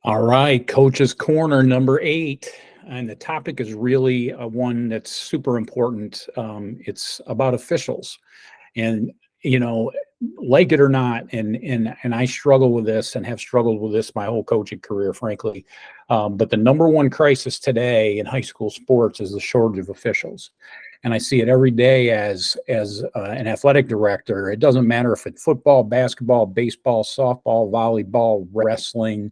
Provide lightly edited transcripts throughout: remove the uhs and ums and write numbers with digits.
All right, Coach's Corner number 8, and the topic is really one that's super important. It's about officials, and you know, like it or not, and I struggle with this and have struggled with this my whole coaching career, frankly. But the number one crisis today in high school sports is the shortage of officials, and I see it every day as an athletic director. It doesn't matter if it's football, basketball, baseball, softball, volleyball, wrestling.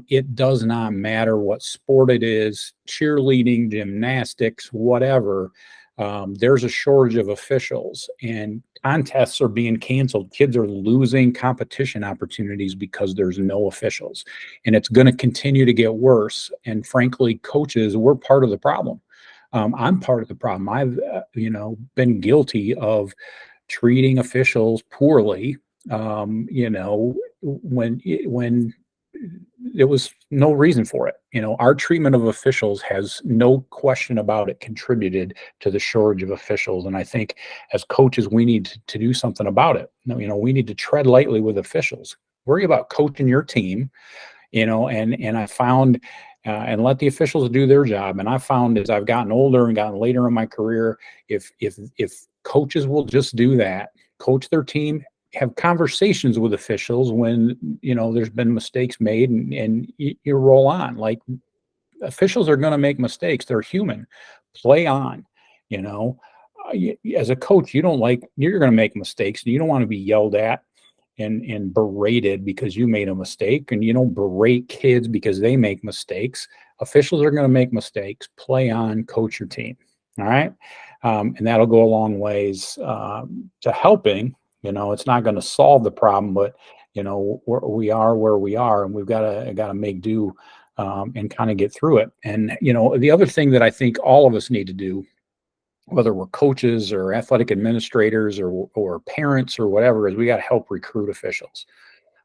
It does not matter what sport it is, cheerleading, gymnastics, whatever. There's a shortage of officials, and contests are being canceled. Kids are losing competition opportunities because there's no officials, and it's going to continue to get worse. And frankly, coaches, we're part of the problem. I'm part of the problem. I've, been guilty of treating officials poorly. When there was no reason for it. Our treatment of officials has no question about it contributed to the shortage of officials. And I think as coaches, we need to do something about it. We need to tread lightly with officials. Worry about coaching your team, and I found and let the officials do their job. And I found as I've gotten older and gotten later in my career, if coaches will just do that, coach their team, have conversations with officials when there's been mistakes made, and you roll on. Like, officials are going to make mistakes, they're human. Play on. you know as a coach, you're going to make mistakes, and you don't want to be yelled at and berated because you made a mistake. And you don't berate kids because they make mistakes. Officials are going to make mistakes. Play on, coach your team. All right. And that'll go a long ways to helping. It's not going to solve the problem, but we are where we are, and we've got to make do and kind of get through it. And the other thing that I think all of us need to do, whether we're coaches or athletic administrators or parents or whatever, is we got to help recruit officials.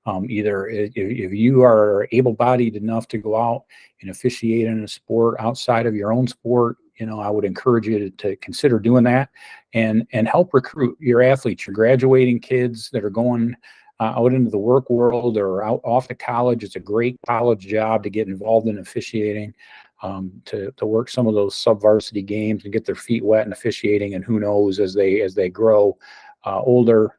Either if you are able-bodied enough to go out and officiate in a sport outside of your own sport, I would encourage you to consider doing that and help recruit your athletes, your graduating kids that are going out into the work world or out off to college. It's a great college job to get involved in officiating, to work some of those sub-varsity games and get their feet wet in officiating. And who knows, as they grow older,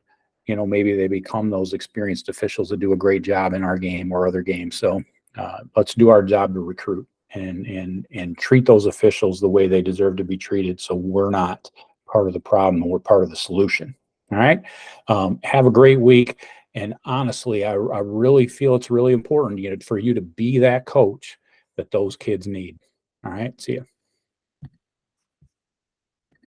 maybe they become those experienced officials that do a great job in our game or other games. So let's do our job to recruit and treat those officials the way they deserve to be treated, so we're not part of the problem, we're part of the solution. All right. Have a great week. And honestly, I really feel it's really important for you to be that coach that those kids need. All right. See you.